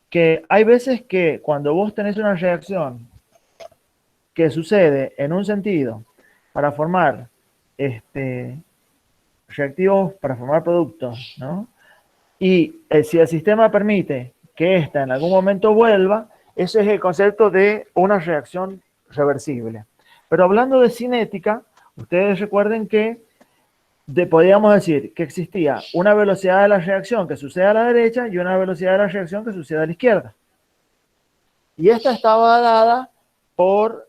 que hay veces que cuando vos tenés una reacción que sucede en un sentido para formar reactivos, para formar productos, ¿no? Y si el sistema permite que ésta en algún momento vuelva, ese es el concepto de una reacción reversible. Pero hablando de cinética, ustedes recuerden que podríamos decir que existía una velocidad de la reacción que sucede a la derecha y una velocidad de la reacción que sucede a la izquierda. Y esta estaba dada por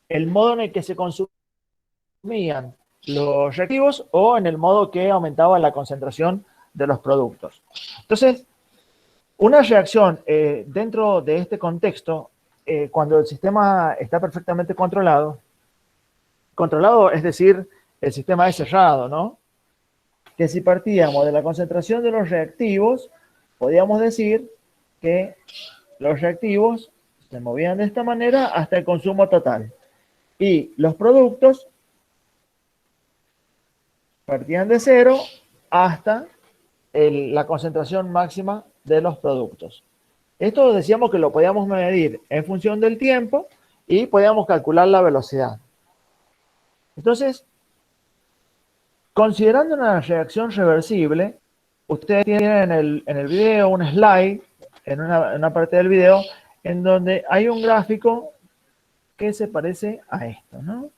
el modo en el que se consumían los reactivos o en el modo que aumentaba la concentración de los productos. Entonces, una reacción dentro de este contexto, cuando el sistema está perfectamente controlado, es decir, el sistema es cerrado, ¿no? Que si partíamos de la concentración de los reactivos, podríamos decir que los reactivos se movían de esta manera hasta el consumo total. Y los productos partían de cero hasta la concentración máxima de los productos. Esto decíamos que lo podíamos medir en función del tiempo y podíamos calcular la velocidad. Entonces, considerando una reacción reversible, ustedes tienen en el video un slide, en una parte del video, en donde hay un gráfico que se parece a esto, ¿no?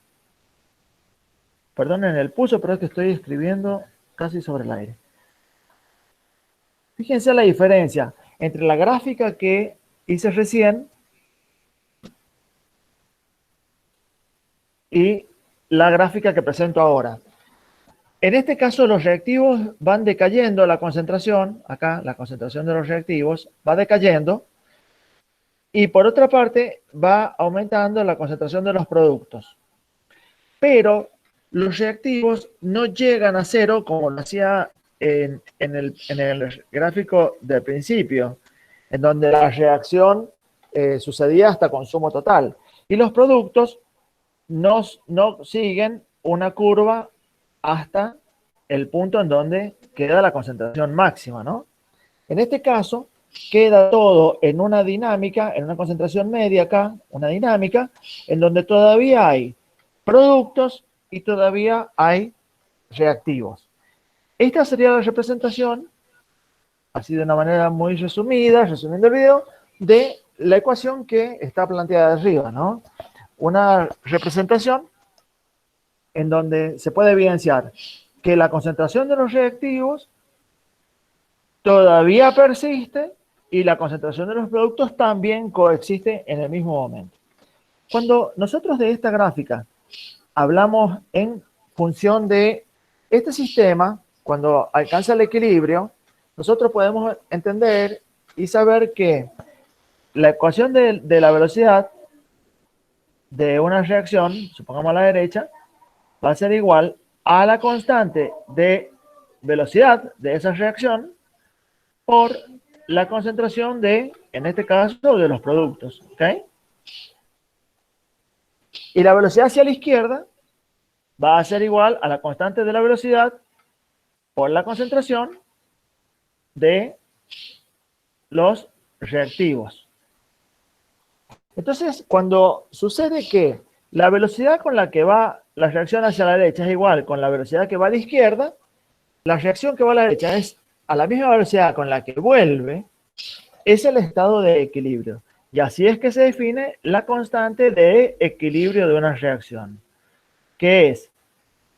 Perdonen el pulso, pero es que estoy escribiendo casi sobre el aire. Fíjense la diferencia entre la gráfica que hice recién y la gráfica que presento ahora. En este caso, los reactivos van decayendo la concentración, acá la concentración de los reactivos va decayendo, y por otra parte va aumentando la concentración de los productos. Pero los reactivos no llegan a cero como lo hacía en el gráfico del principio, en donde la reacción sucedía hasta consumo total. Y los productos no siguen una curva hasta el punto en donde queda la concentración máxima, ¿no? En este caso, queda todo en una dinámica, en una concentración media acá, una dinámica, en donde todavía hay productos y todavía hay reactivos. Esta sería la representación, así de una manera muy resumida, resumiendo el video, de la ecuación que está planteada arriba, ¿no? Una representación en donde se puede evidenciar que la concentración de los reactivos todavía persiste y la concentración de los productos también coexiste en el mismo momento. Cuando nosotros de esta gráfica hablamos en función de este sistema, cuando alcanza el equilibrio, nosotros podemos entender y saber que la ecuación de la velocidad de una reacción, supongamos a la derecha, va a ser igual a la constante de velocidad de esa reacción por la concentración de, en este caso, de los productos. ¿Ok? Y la velocidad hacia la izquierda va a ser igual a la constante de la velocidad por la concentración de los reactivos. Entonces, cuando sucede que la velocidad con la que va la reacción hacia la derecha es igual con la velocidad que va a la izquierda, la reacción que va a la derecha es a la misma velocidad con la que vuelve, es el estado de equilibrio. Y así es que se define la constante de equilibrio de una reacción, que es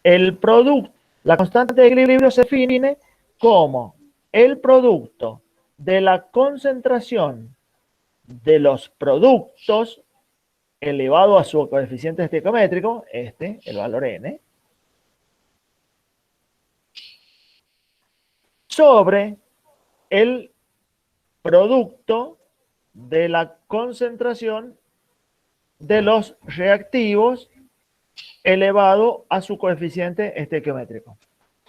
el producto. La constante de equilibrio se define como el producto de la concentración de los productos elevado a su coeficiente estequiométrico, el valor n, sobre el producto de la concentración de los reactivos elevado a su coeficiente estequiométrico.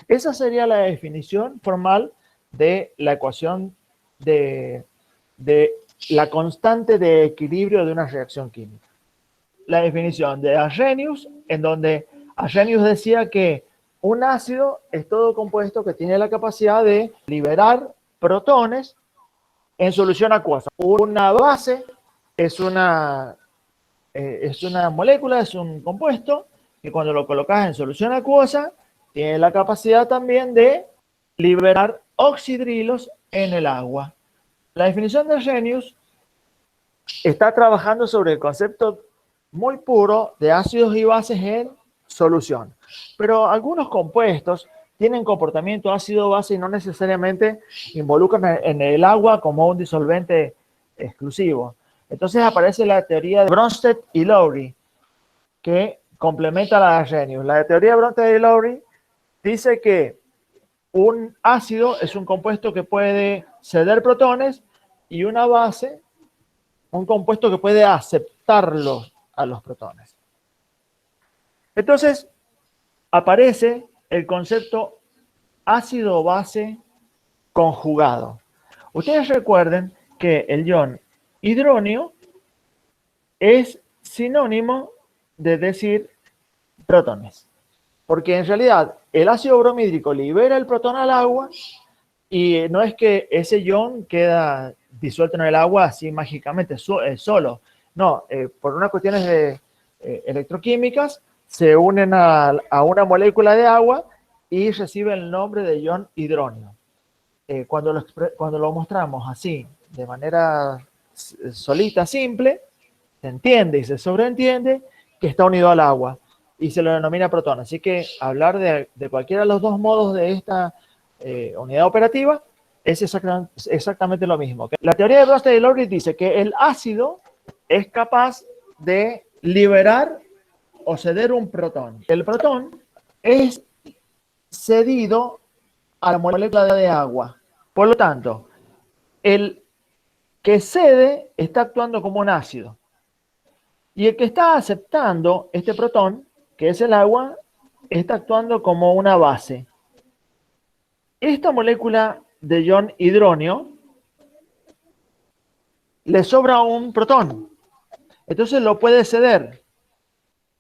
Esa sería la definición formal de la ecuación de la constante de equilibrio de una reacción química. La definición de Arrhenius, en donde Arrhenius decía que un ácido es todo compuesto que tiene la capacidad de liberar protones en solución acuosa. Una base es una molécula, es un compuesto que cuando lo colocas en solución acuosa tiene la capacidad también de liberar oxidrilos en el agua. La definición de Arrhenius está trabajando sobre el concepto muy puro de ácidos y bases en solución. Pero algunos compuestos tienen comportamiento ácido-base y no necesariamente involucran en el agua como un disolvente exclusivo. Entonces aparece la teoría de Bronsted y Lowry, que complementa la de Arrhenius. La teoría de Bronsted y Lowry dice que un ácido es un compuesto que puede ceder protones y una base, un compuesto que puede aceptarlos a los protones. Entonces, aparece el concepto ácido-base conjugado. Ustedes recuerden que el ion hidronio es sinónimo de decir protones, porque en realidad el ácido bromídrico libera el protón al agua y no es que ese ion queda disuelto en el agua así mágicamente solo. No, por unas cuestiones de electroquímicas se unen a una molécula de agua y recibe el nombre de ion hidronio. Cuando lo mostramos así, de manera solita, simple, se entiende y se sobreentiende que está unido al agua y se lo denomina protón. Así que hablar de cualquiera de los dos modos de esta unidad operativa es exactamente lo mismo. La teoría de Bronsted y Lowry dice que el ácido es capaz de liberar o ceder un protón. El protón es cedido a la molécula de agua. Por lo tanto, el que cede está actuando como un ácido. Y el que está aceptando este protón, que es el agua, está actuando como una base. Esta molécula de ion hidronio le sobra un protón. Entonces lo puede ceder.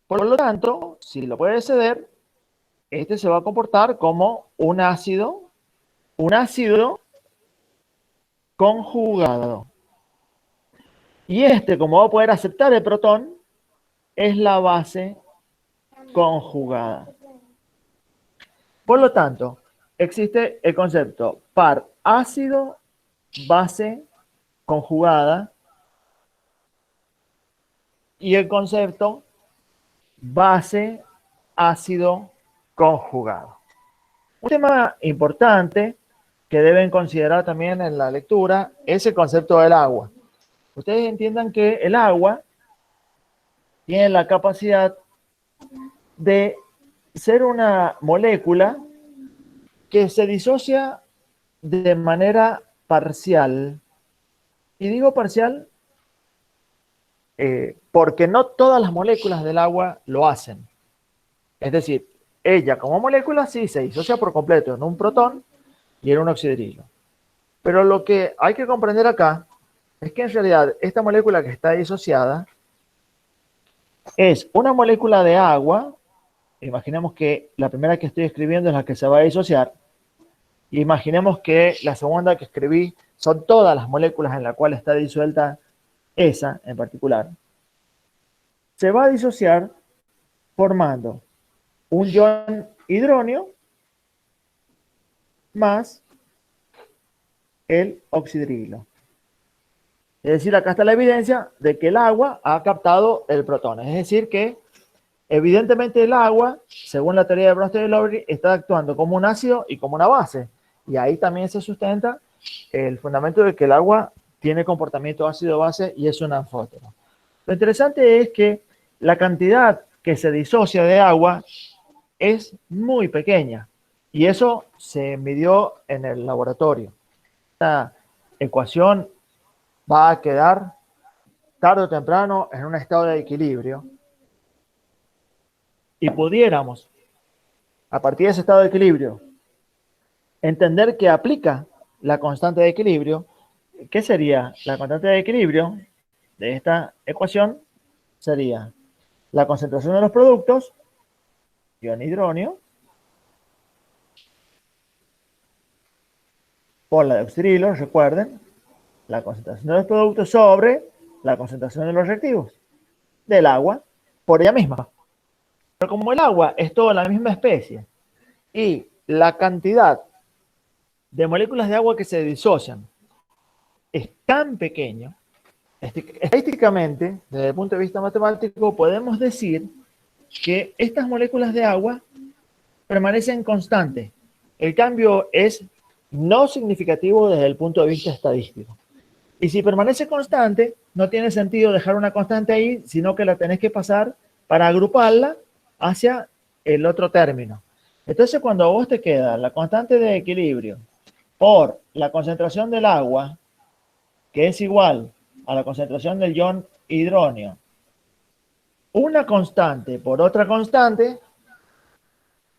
Por lo tanto, si lo puede ceder, este se va a comportar como un ácido conjugado. Y este, como va a poder aceptar el protón, es la base conjugada. Por lo tanto, existe el concepto par ácido base conjugada y el concepto base ácido conjugado. Un tema importante que deben considerar también en la lectura es el concepto del agua. Ustedes entiendan que el agua tiene la capacidad de ser una molécula que se disocia de manera parcial. Y digo parcial porque no todas las moléculas del agua lo hacen. Es decir, ella como molécula sí se disocia por completo en un protón y en un oxidrillo. Pero lo que hay que comprender acá es que en realidad esta molécula que está disociada es una molécula de agua. Imaginemos que la primera que estoy escribiendo es la que se va a disociar. Imaginemos que la segunda que escribí son todas las moléculas en las cuales está disuelta esa en particular. Se va a disociar formando un ion hidronio más el oxidrilo. Es decir, acá está la evidencia de que el agua ha captado el protón. Es decir, que evidentemente el agua, según la teoría de Bronsted y Lowry, está actuando como un ácido y como una base. Y ahí también se sustenta el fundamento de que el agua tiene comportamiento ácido-base y es un anfótero. Lo interesante es que la cantidad que se disocia de agua es muy pequeña y eso se midió en el laboratorio. Esta ecuación va a quedar tarde o temprano en un estado de equilibrio y pudiéramos, a partir de ese estado de equilibrio, entender que aplica la constante de equilibrio. ¿Qué sería? La constante de equilibrio de esta ecuación sería la concentración de los productos, ion hidronio, por la de oxidrilo, recuerden, la concentración de los productos sobre la concentración de los reactivos del agua por ella misma. Pero como el agua es toda la misma especie y la cantidad de moléculas de agua que se disocian es tan pequeño, estadísticamente, desde el punto de vista matemático, podemos decir que estas moléculas de agua permanecen constantes. El cambio es no significativo desde el punto de vista estadístico. Y si permanece constante, no tiene sentido dejar una constante ahí, sino que la tenés que pasar para agruparla hacia el otro término. Entonces, cuando a vos te queda la constante de equilibrio por la concentración del agua, que es igual a la concentración del ion hidronio, una constante por otra constante,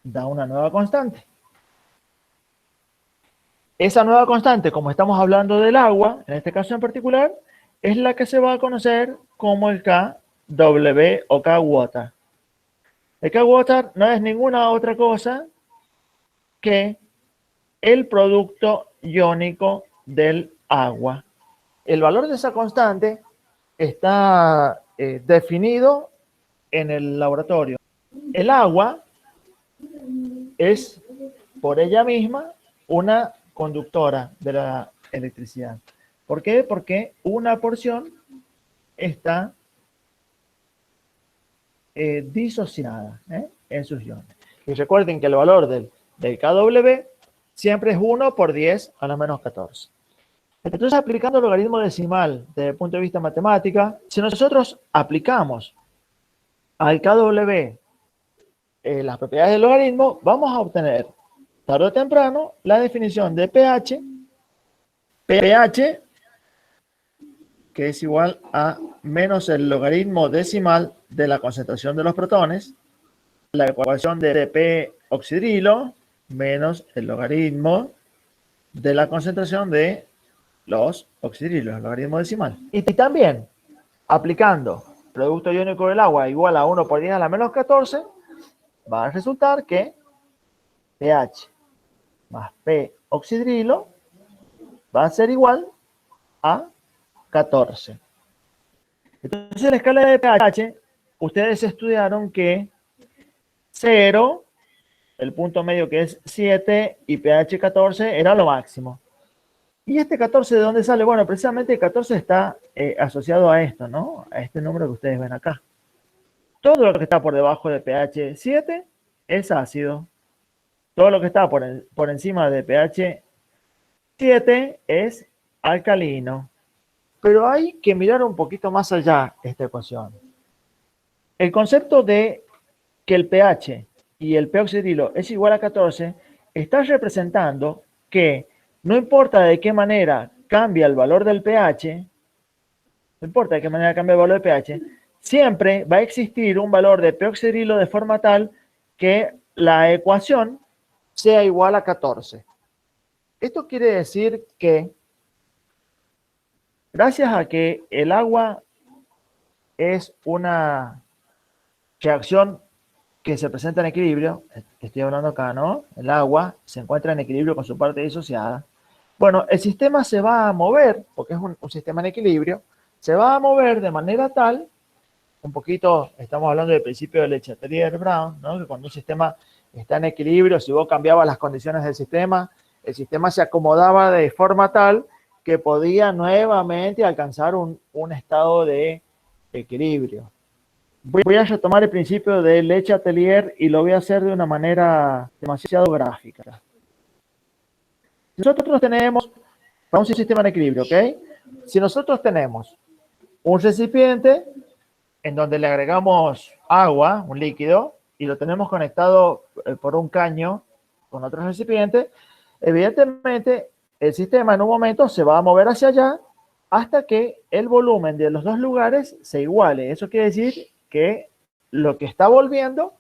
da una nueva constante. Esa nueva constante, como estamos hablando del agua, en este caso en particular, es la que se va a conocer como el KW o K-Water. El K-Water no es ninguna otra cosa que el producto iónico del agua. El valor de esa constante está definido en el laboratorio. El agua es por ella misma una conductora de la electricidad. ¿Por qué? Porque una porción está disociada en sus iones. Y recuerden que el valor del KW siempre es 1 por 10 a la menos 14. Entonces, aplicando el logaritmo decimal desde el punto de vista matemática, si nosotros aplicamos al KW las propiedades del logaritmo, vamos a obtener tarde o temprano la definición de pH, que es igual a menos el logaritmo decimal de la concentración de los protones, la ecuación de P oxidrilo menos el logaritmo de la concentración de los oxidrilos, el logaritmo decimal. Y también, aplicando producto iónico del agua igual a 1 por 10 a la menos 14, va a resultar que pH más P oxidrilo va a ser igual a 14. Entonces, en la escala de pH, ustedes estudiaron que 0, el punto medio que es 7 y pH 14 era lo máximo. ¿Y este 14 de dónde sale? Bueno, precisamente el 14 está asociado a esto, ¿no? A este número que ustedes ven acá. Todo lo que está por debajo de pH 7 es ácido. Todo lo que está por encima de pH 7 es alcalino. Pero hay que mirar un poquito más allá esta ecuación. El concepto de que el pH y el P oxidrilo es igual a 14 está representando que no importa de qué manera cambia el valor del pH, no importa de qué manera cambia el valor del pH, siempre va a existir un valor de P oxidrilo de forma tal que la ecuación sea igual a 14. Esto quiere decir que gracias a que el agua es una reacción que se presenta en equilibrio, estoy hablando acá, ¿no? El agua se encuentra en equilibrio con su parte disociada. Bueno, el sistema se va a mover, porque es un sistema en equilibrio, se va a mover de manera tal, un poquito, estamos hablando del principio de Le Chatelier-Brown, ¿no? Que cuando un sistema está en equilibrio, si vos cambiabas las condiciones del sistema, el sistema se acomodaba de forma tal que podía nuevamente alcanzar un estado de equilibrio. Voy a retomar el principio de Le Chatelier y lo voy a hacer de una manera demasiado gráfica. Nosotros tenemos, vamos a un sistema en equilibrio, ¿ok? Si nosotros tenemos un recipiente en donde le agregamos agua, un líquido, y lo tenemos conectado por un caño con otro recipiente, evidentemente el sistema en un momento se va a mover hacia allá hasta que el volumen de los dos lugares se iguale. Eso quiere decir que lo que está volviendo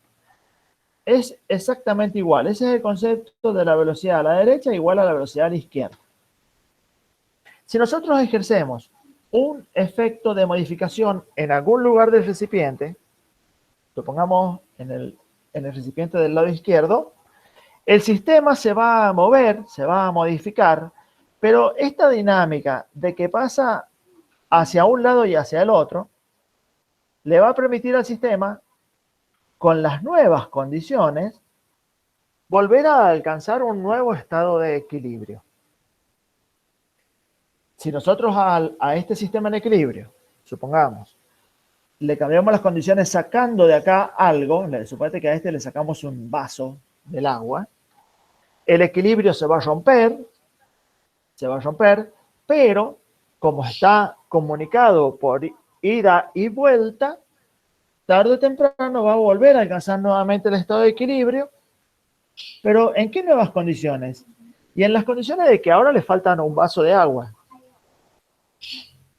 es exactamente igual. Ese es el concepto de la velocidad a la derecha igual a la velocidad a la izquierda. Si nosotros ejercemos un efecto de modificación en algún lugar del recipiente, supongamos en el recipiente del lado izquierdo, el sistema se va a mover, se va a modificar, Pero esta dinámica de que pasa hacia un lado y hacia el otro, le va a permitir al sistema, con las nuevas condiciones, volver a alcanzar un nuevo estado de equilibrio. Si nosotros a este sistema en equilibrio, supongamos, le cambiamos las condiciones sacando de acá algo, suponete que a este le sacamos un vaso del agua, el equilibrio se va a romper, pero como está comunicado por ida y vuelta, tarde o temprano va a volver a alcanzar nuevamente el estado de equilibrio, pero ¿en qué nuevas condiciones? Y en las condiciones de que ahora le faltan un vaso de agua.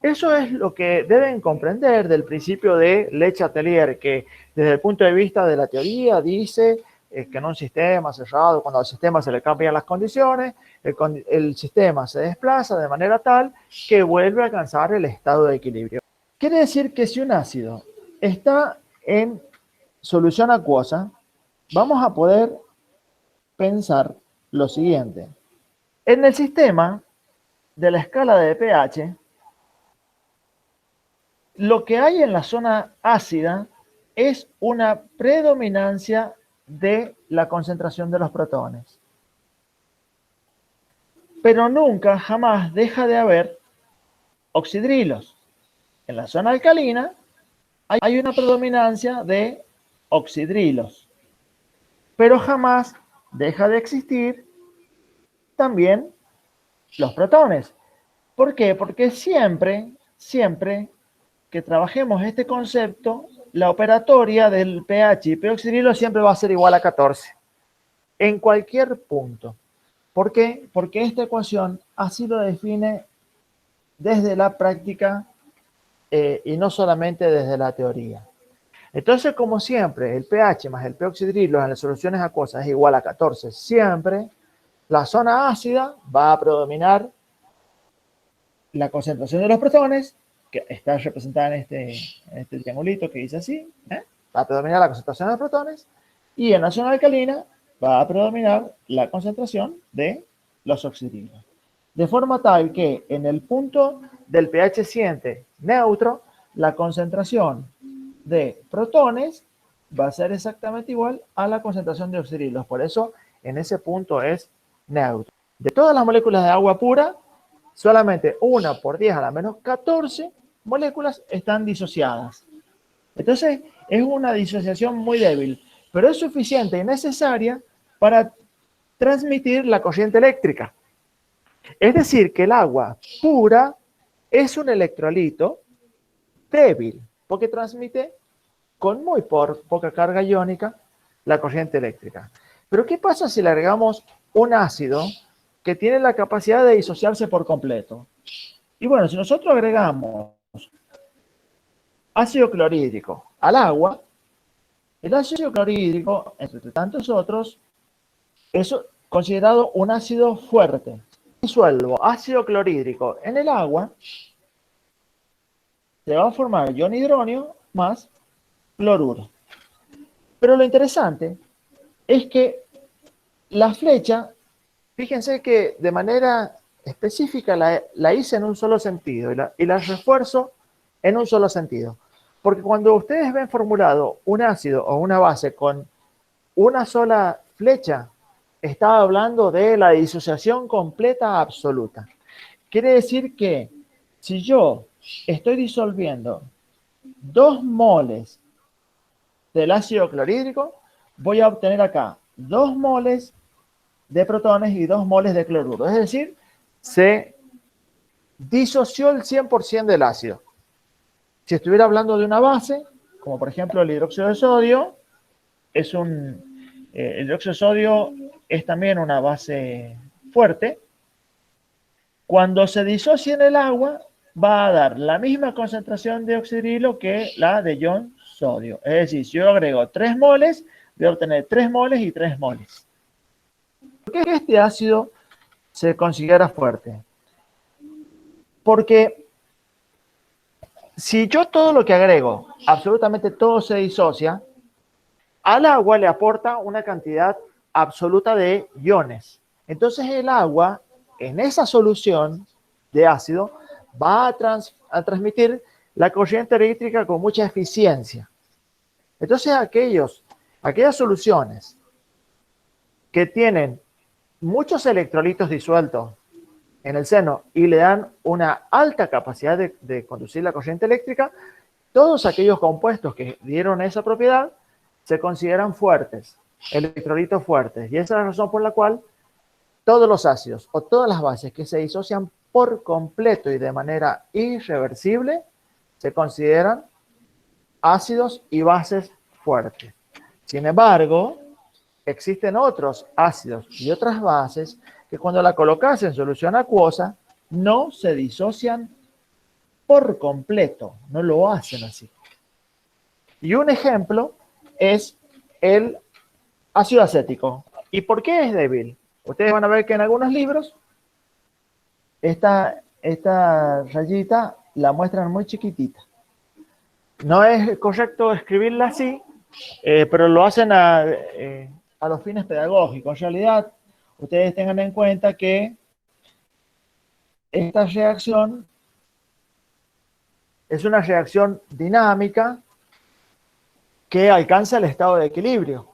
Eso es lo que deben comprender del principio de Le Chatelier, que desde el punto de vista de la teoría dice que en un sistema cerrado, cuando al sistema se le cambian las condiciones, el sistema se desplaza de manera tal que vuelve a alcanzar el estado de equilibrio. Quiere decir que si un ácido está en solución acuosa, vamos a poder pensar lo siguiente. En el sistema de la escala de pH, lo que hay en la zona ácida es una predominancia de la concentración de los protones. Pero nunca, jamás deja de haber oxidrilos. En la zona alcalina hay una predominancia de oxidrilos. Pero jamás deja de existir también los protones. ¿Por qué? Porque siempre que trabajemos este concepto, la operatoria del pH y peroxidrilo siempre va a ser igual a 14. En cualquier punto. ¿Por qué? Porque esta ecuación así lo define desde la práctica y no solamente desde la teoría. Entonces, como siempre, el pH más el peroxidrilo en las soluciones acuosas es igual a 14. Siempre la zona ácida va a predominar la concentración de los protones, que está representada en este triangulito que dice así, va a predominar la concentración de los protones, y en la zona alcalina va a predominar la concentración de los oxidrilos. De forma tal que en el punto del pH siente neutro, la concentración de protones va a ser exactamente igual a la concentración de oxidrilos. Por eso, en ese punto es neutro. De todas las moléculas de agua pura, solamente 1 por 10 a la menos 14 moléculas están disociadas. Entonces, es una disociación muy débil, pero es suficiente y necesaria para transmitir la corriente eléctrica. Es decir, que el agua pura es un electrolito débil, porque transmite con muy poca carga iónica la corriente eléctrica. Pero ¿qué pasa si le agregamos un ácido que tiene la capacidad de disociarse por completo? Y bueno, si nosotros agregamos ácido clorhídrico al agua, el ácido clorhídrico, entre tantos otros, es considerado un ácido fuerte. Disuelvo ácido clorhídrico en el agua, se va a formar ion hidronio más cloruro. Pero lo interesante es que la flecha, fíjense que de manera específica la hice en un solo sentido y la refuerzo en un solo sentido. Porque cuando ustedes ven formulado un ácido o una base con una sola flecha, está hablando de la disociación completa absoluta. Quiere decir que si yo estoy disolviendo 2 moles del ácido clorhídrico, voy a obtener acá 2 moles de protones y 2 moles de cloruro. Es decir, se disoció el 100% del ácido. Si estuviera hablando de una base, como por ejemplo el hidróxido de sodio, el hidróxido de sodio es también una base fuerte. Cuando se disocia en el agua, va a dar la misma concentración de oxidrilo que la de ion sodio. Es decir, si yo agrego 3 moles, voy a obtener 3 moles y 3 moles. ¿Por qué este ácido se considera fuerte? Porque si yo todo lo que agrego, absolutamente todo se disocia, al agua le aporta una cantidad absoluta de iones. Entonces el agua en esa solución de ácido va a transmitir la corriente eléctrica con mucha eficiencia. Entonces, aquellas soluciones que tienen muchos electrolitos disueltos en el seno y le dan una alta capacidad de conducir la corriente eléctrica, todos aquellos compuestos que dieron esa propiedad se consideran fuertes, electrolitos fuertes. Y esa es la razón por la cual todos los ácidos o todas las bases que se disocian por completo y de manera irreversible se consideran ácidos y bases fuertes. Sin embargo, existen otros ácidos y otras bases que cuando la colocas en solución acuosa no se disocian por completo, no lo hacen así. Y un ejemplo es el ácido acético. ¿Y por qué es débil? Ustedes van a ver que en algunos libros esta rayita la muestran muy chiquitita. No es correcto escribirla así, pero lo hacen a los fines pedagógicos. En realidad, ustedes tengan en cuenta que esta reacción es una reacción dinámica que alcanza el estado de equilibrio.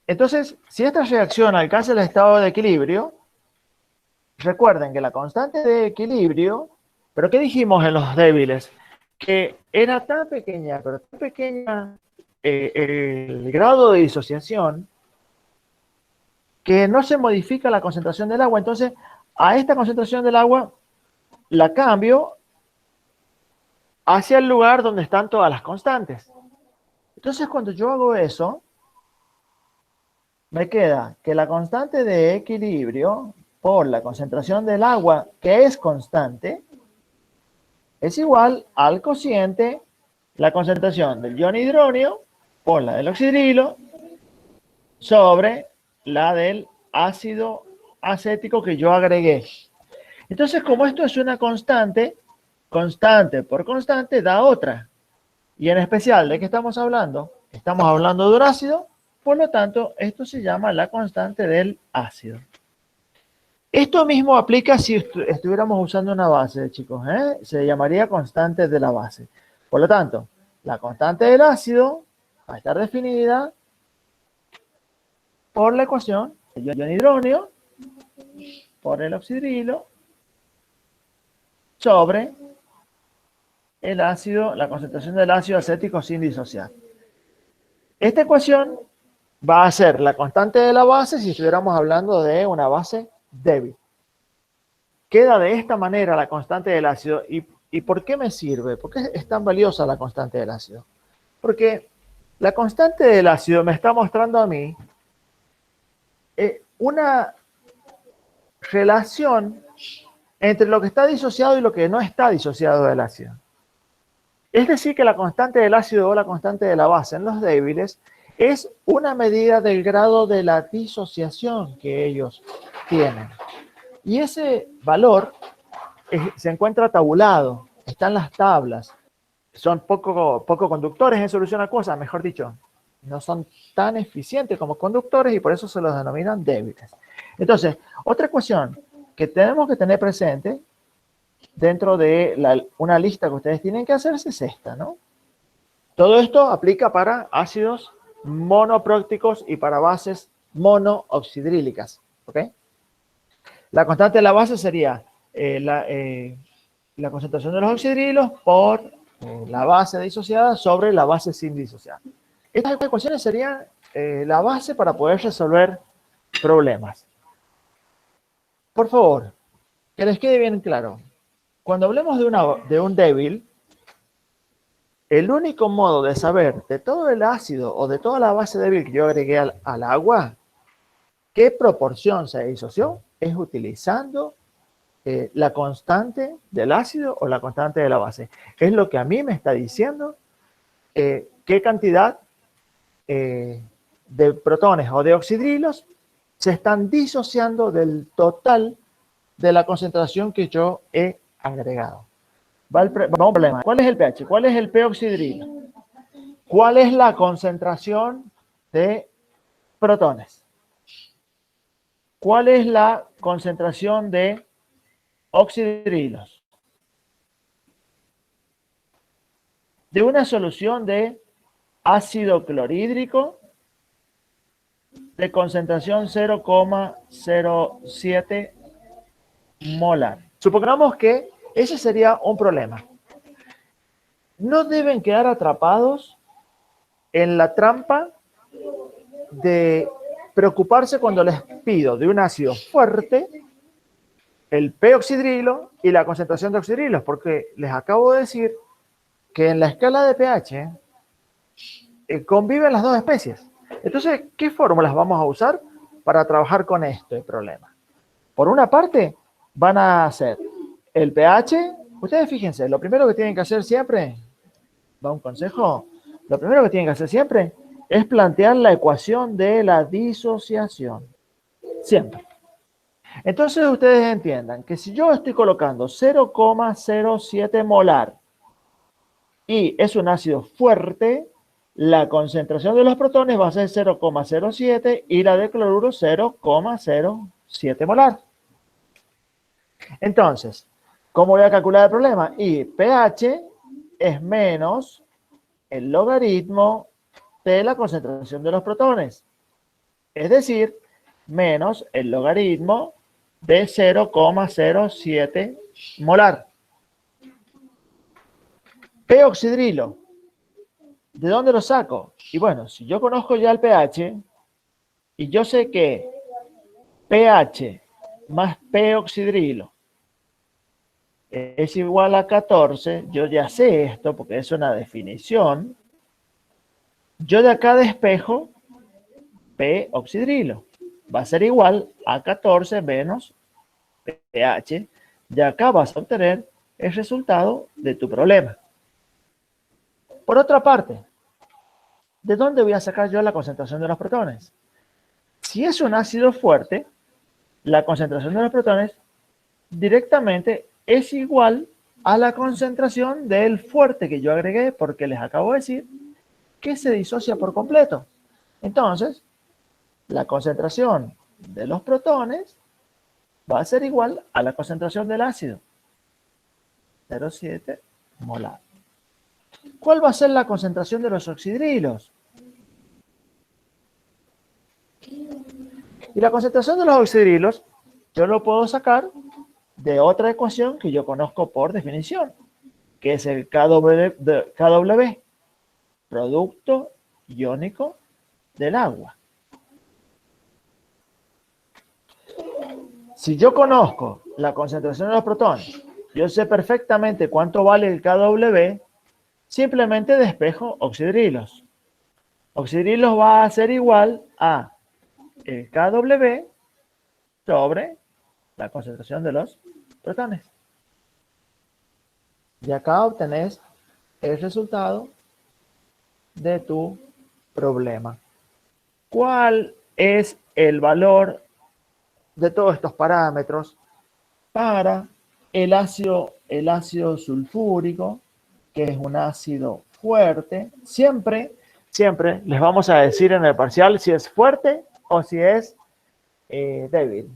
Entonces, si esta reacción alcanza el estado de equilibrio, recuerden que la constante de equilibrio, ¿pero qué dijimos en los débiles? Que era tan pequeña, pero tan pequeña el grado de disociación que no se modifica la concentración del agua. Entonces, a esta concentración del agua la cambio hacia el lugar donde están todas las constantes. Entonces, cuando yo hago eso, me queda que la constante de equilibrio por la concentración del agua, que es constante, es igual al cociente la concentración del ion hidronio por la del oxidrilo sobre la del ácido acético que yo agregué. Entonces, como esto es una constante, constante por constante da otra. Y en especial, ¿de qué estamos hablando? Estamos hablando de un ácido, por lo tanto, esto se llama la constante del ácido. Esto mismo aplica si estuviéramos usando una base, chicos, ¿eh? Se llamaría constante de la base. Por lo tanto, la constante del ácido va a estar definida por la ecuación del ion hidronio por el oxidrilo sobre el ácido, la concentración del ácido acético sin disociar. Esta ecuación va a ser la constante de la base si estuviéramos hablando de una base débil. Queda de esta manera la constante del ácido. ¿Y por qué me sirve? ¿Por qué es tan valiosa la constante del ácido? Porque la constante del ácido me está mostrando a mí una relación entre lo que está disociado y lo que no está disociado del ácido. Es decir, que la constante del ácido o la constante de la base en los débiles es una medida del grado de la disociación que ellos tienen. Y ese valor se encuentra tabulado, está en las tablas. Son poco conductores en solución acuosa, mejor dicho, no son tan eficientes como conductores y por eso se los denominan débiles. Entonces, otra ecuación que tenemos que tener presente dentro de una lista que ustedes tienen que hacerse es esta, ¿no? Todo esto aplica para ácidos monoprócticos y para bases monooxidrílicas, ¿ok? La constante de la base sería la concentración de los oxidrilos por la base disociada sobre la base sin disociar. Estas ecuaciones serían la base para poder resolver problemas. Por favor, que les quede bien claro. Cuando hablemos de un débil, el único modo de saber de todo el ácido o de toda la base débil que yo agregué al agua, qué proporción se disoció, es utilizando la constante del ácido o la constante de la base. Es lo que a mí me está diciendo qué cantidad de protones o de oxidrilos se están disociando del total de la concentración que yo he agregado. Vamos al problema. ¿Cuál es el pH? ¿Cuál es el p-oxidrilo? ¿Cuál es la concentración de protones? ¿Cuál es la concentración de oxidrilos de una solución de ácido clorhídrico de concentración 0,07 molar? Supongamos que ese sería un problema. No deben quedar atrapados en la trampa de preocuparse cuando les pido de un ácido fuerte el p-oxidrilo y la concentración de oxidrilos, porque les acabo de decir que en la escala de pH conviven las dos especies. Entonces, ¿qué fórmulas vamos a usar para trabajar con este problema? Por una parte, van a hacer el pH. Ustedes fíjense, lo primero que tienen que hacer siempre, va un consejo, lo primero que tienen que hacer siempre es plantear la ecuación de la disociación. Siempre. Entonces ustedes entiendan que si yo estoy colocando 0,07 molar y es un ácido fuerte, la concentración de los protones va a ser 0,07 y la de cloruro 0,07 molar. Entonces, ¿cómo voy a calcular el problema? Y pH es menos el logaritmo de la concentración de los protones. Es decir, menos el logaritmo de 0,07 molar. P-oxidrilo, ¿de dónde lo saco? Y bueno, si yo conozco ya el pH y yo sé que pH más P-oxidrilo es igual a 14, yo ya sé esto porque es una definición. Yo de acá despejo P-oxidrilo. Va a ser igual a 14 menos pH. Y acá vas a obtener el resultado de tu problema. Por otra parte, ¿de dónde voy a sacar yo la concentración de los protones? Si es un ácido fuerte, la concentración de los protones directamente es igual a la concentración del fuerte que yo agregué, porque les acabo de decir que se disocia por completo. Entonces, la concentración de los protones va a ser igual a la concentración del ácido, 0,7 molar. ¿Cuál va a ser la concentración de los oxidrilos? Y la concentración de los oxidrilos yo lo puedo sacar de otra ecuación que yo conozco por definición, que es el KW, producto iónico del agua. Si yo conozco la concentración de los protones, yo sé perfectamente cuánto vale el KW, simplemente despejo oxidrilos. Oxidrilos va a ser igual a el KW sobre la concentración de los protones. Y acá obtenés el resultado de tu problema. ¿Cuál es el valor de todos estos parámetros para el ácido sulfúrico, que es un ácido fuerte? Siempre les vamos a decir en el parcial si es fuerte o si es débil.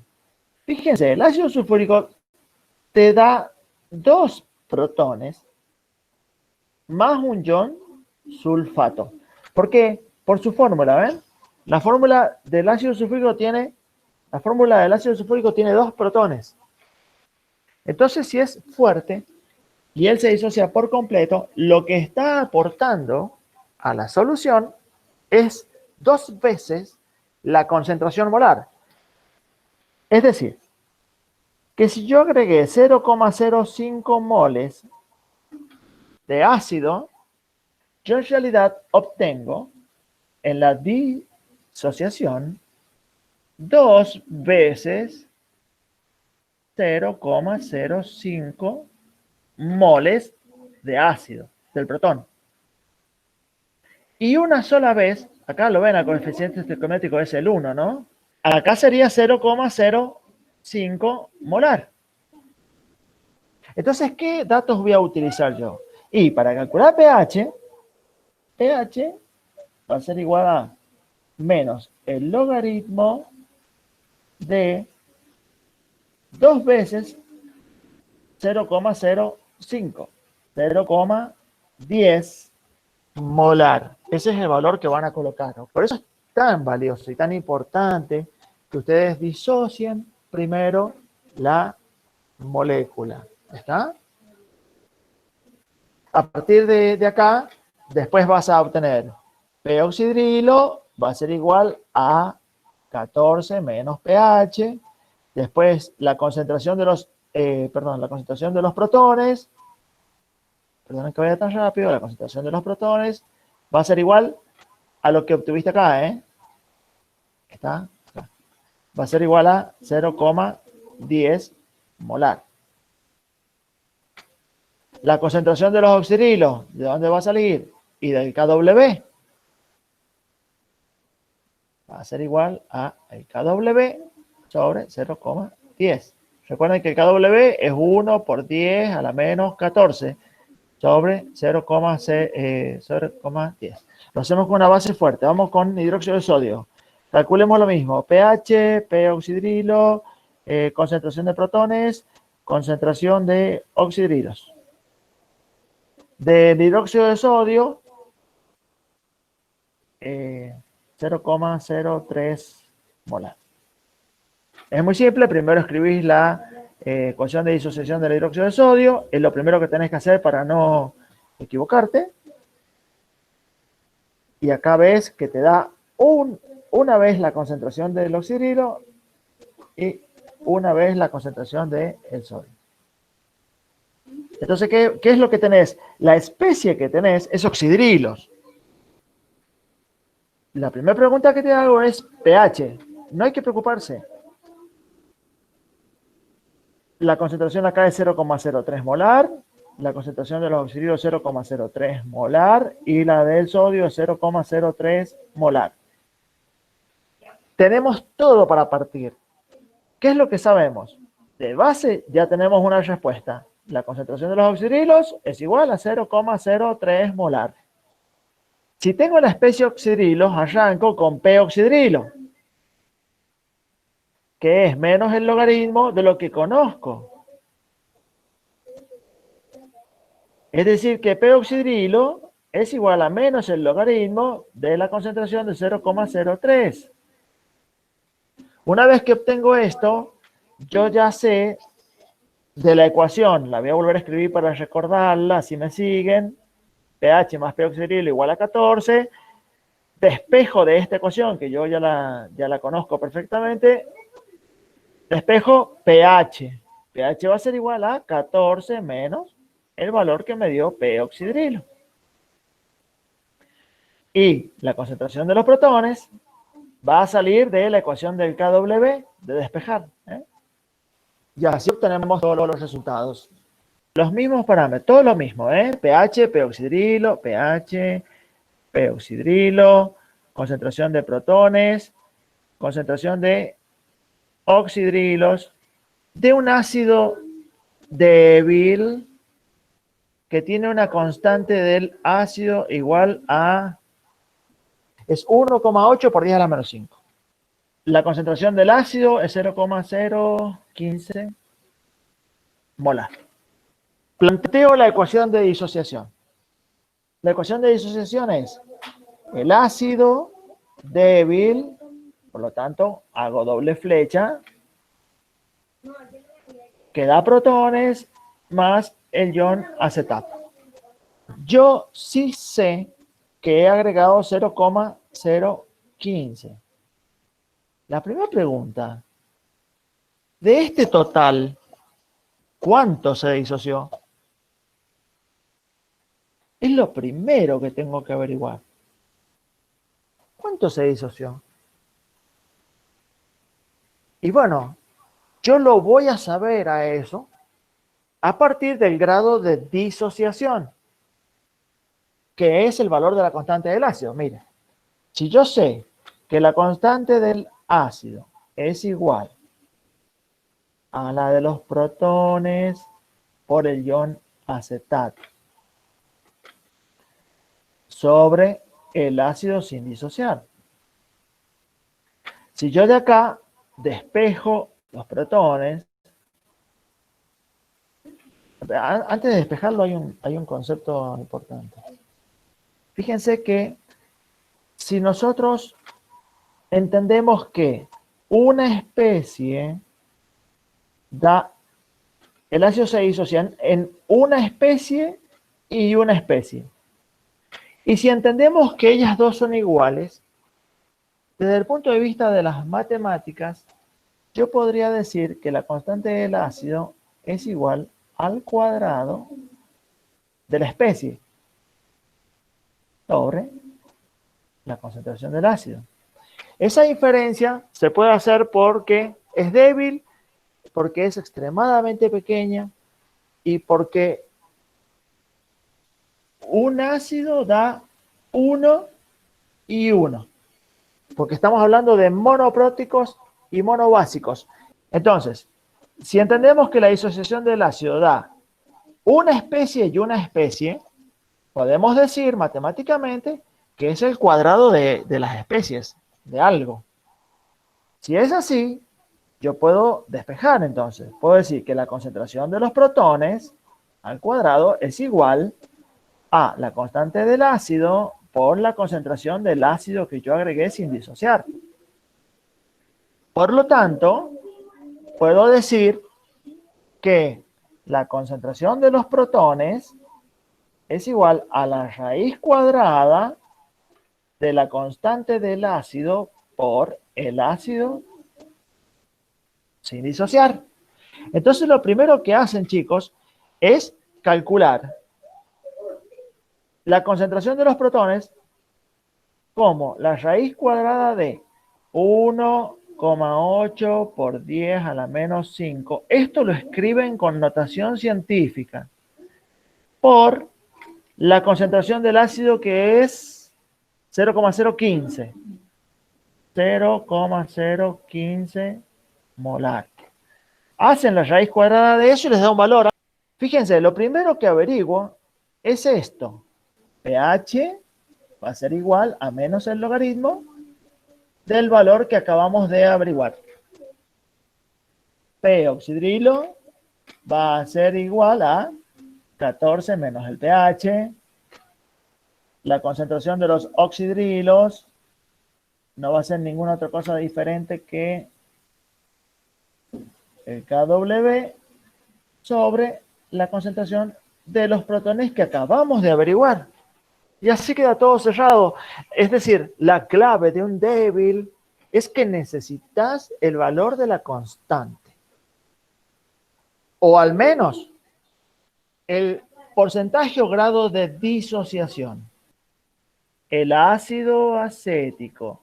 Fíjense, el ácido sulfúrico te da 2 protones más un ion sulfato. ¿Por qué? Por su fórmula, ¿ven? La fórmula del ácido sulfúrico tiene 2 protones. Entonces, si es fuerte y él se disocia por completo, lo que está aportando a la solución es 2 veces la concentración molar. Es decir, que si yo agregué 0,05 moles de ácido, yo en realidad obtengo en la disociación 2 veces 0,05 moles de ácido del protón. Y una sola vez, acá lo ven, el coeficiente estequiométrico es el 1, ¿no? Acá sería 0,05 molar. Entonces, ¿qué datos voy a utilizar yo? Y para calcular pH va a ser igual a menos el logaritmo de 2 veces 0,05, 0,10 molar. Ese es el valor que van a colocar. Por eso es tan valioso y tan importante que ustedes disocien primero la molécula. ¿Está? A partir de acá, después vas a obtener peoxidrilo, va a ser igual a 14 menos pH. Después la concentración de los, la concentración de los protones, perdonen que vaya tan rápido, la concentración de los protones va a ser igual a lo que obtuviste acá, ¿está? Acá. Va a ser igual a 0,10 molar. La concentración de los oxidrilos, ¿de dónde va a salir? Y del KW. Va a ser igual a el KW sobre 0,10. Recuerden que el KW es 1 por 10 a la menos 14 sobre 0,10. Lo hacemos con una base fuerte. Vamos con hidróxido de sodio. Calculemos lo mismo. pH, peoxidrilo, concentración de protones, concentración de oxidrilos. Del hidróxido de sodio, 0,03 molar. Es muy simple. Primero escribís la ecuación de disociación del hidróxido de sodio. Es lo primero que tenés que hacer para no equivocarte. Y acá ves que te da una vez la concentración del oxidrilo y una vez la concentración del sodio. Entonces, ¿qué es lo que tenés? La especie que tenés es oxidrilos. La primera pregunta que te hago es pH. No hay que preocuparse. La concentración acá es 0,03 molar. La concentración de los oxidrilos 0,03 molar. Y la del sodio es 0,03 molar. Tenemos todo para partir. ¿Qué es lo que sabemos? De base ya tenemos una respuesta. La concentración de los oxidrilos es igual a 0,03 molar. Si tengo la especie oxidrilos, arranco con P-oxidrilo, que es menos el logaritmo de lo que conozco. Es decir, que P-oxidrilo es igual a menos el logaritmo de la concentración de 0,03. Una vez que obtengo esto, yo ya sé de la ecuación, la voy a volver a escribir para recordarla, si me siguen, pH más peoxidrilo igual a 14, despejo de esta ecuación, que yo ya la conozco perfectamente, despejo pH. pH va a ser igual a 14 menos el valor que me dio peoxidrilo. Y la concentración de los protones va a salir de la ecuación del KW de despejar. Y así obtenemos todos los resultados. Los mismos parámetros, todo lo mismo, pH, peoxidrilo, pH, peoxidrilo, concentración de protones, concentración de oxidrilos, de un ácido débil que tiene una constante del ácido igual a, es 1,8 por 10 a la menos 5. La concentración del ácido es 0,015 molar. Planteo la ecuación de disociación. La ecuación de disociación es el ácido débil, por lo tanto, hago doble flecha, que da protones, más el ion acetato. Yo sí sé que he agregado 0,015. La primera pregunta, de este total, ¿cuánto se disoció? Es lo primero que tengo que averiguar. ¿Cuánto se disoció? Y bueno, yo lo voy a saber a eso a partir del grado de disociación, que es el valor de la constante del ácido. Mire, si yo sé que la constante del ácido es igual a la de los protones por el ion acetato sobre el ácido sin disociar. Si yo de acá despejo los protones. Antes de despejarlo hay un concepto importante. Fíjense que si nosotros entendemos que una especie da, el ácido se disocia en una especie y una especie. Y si entendemos que ellas dos son iguales, desde el punto de vista de las matemáticas, yo podría decir que la constante del ácido es igual al cuadrado de la especie sobre la concentración del ácido. Esa diferencia se puede hacer porque es débil, porque es extremadamente pequeña y porque un ácido da 1 y 1. Porque estamos hablando de monopróticos y monobásicos. Entonces, si entendemos que la disociación del ácido da una especie y una especie, podemos decir matemáticamente que es el cuadrado de las especies, de algo. Si es así, yo puedo despejar entonces. Puedo decir que la concentración de los protones al cuadrado es igual a la constante del ácido por la concentración del ácido que yo agregué sin disociar. Por lo tanto, puedo decir que la concentración de los protones es igual a la raíz cuadrada de la constante del ácido por el ácido sin disociar. Entonces lo primero que hacen, chicos, es calcular la concentración de los protones como la raíz cuadrada de 1,8 por 10 a la menos 5. Esto lo escriben con notación científica por la concentración del ácido, que es 0,015. 0,015 molar. Hacen la raíz cuadrada de eso y les da un valor. Fíjense, lo primero que averiguo es esto. pH va a ser igual a menos el logaritmo del valor que acabamos de averiguar. P oxidrilo va a ser igual a 14 menos el pH. La concentración de los oxidrilos no va a ser ninguna otra cosa diferente que el KW sobre la concentración de los protones que acabamos de averiguar. Y así queda todo cerrado. Es decir, la clave de un débil es que necesitas el valor de la constante. O al menos el porcentaje o grado de disociación. El ácido acético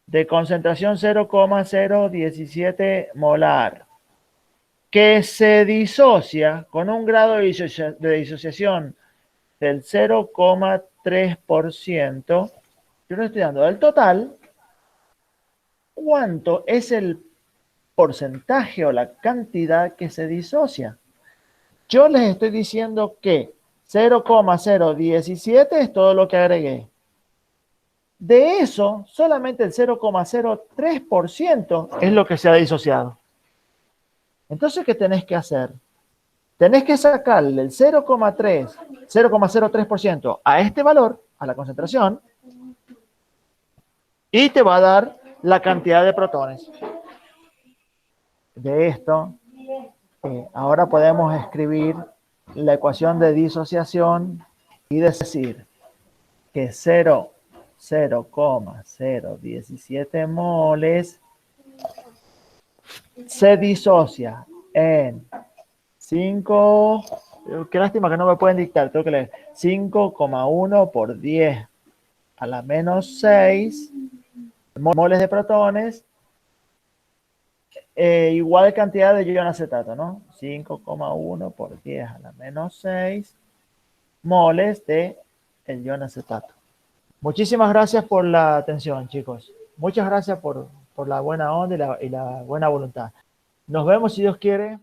de concentración 0,017 molar, que se disocia con un grado de disociación del 0,3%, yo le estoy dando del total, ¿cuánto es el porcentaje o la cantidad que se disocia? Yo les estoy diciendo que 0,017 es todo lo que agregué. De eso, solamente el 0,03% es lo que se ha disociado. Entonces, ¿qué tenés que hacer? Tenés que sacarle el 0,03% a este valor, a la concentración, y te va a dar la cantidad de protones. De esto, ahora podemos escribir la ecuación de disociación y decir que 0,017 moles se disocia en 5, qué lástima que no me pueden dictar, tengo que leer, 5,1 por 10 a la menos 6 moles de protones, igual cantidad de ion acetato, ¿no? 5,1 por 10 a la menos 6 moles de el ion acetato. Muchísimas gracias por la atención, chicos. Muchas gracias por la buena onda y la buena voluntad. Nos vemos, si Dios quiere,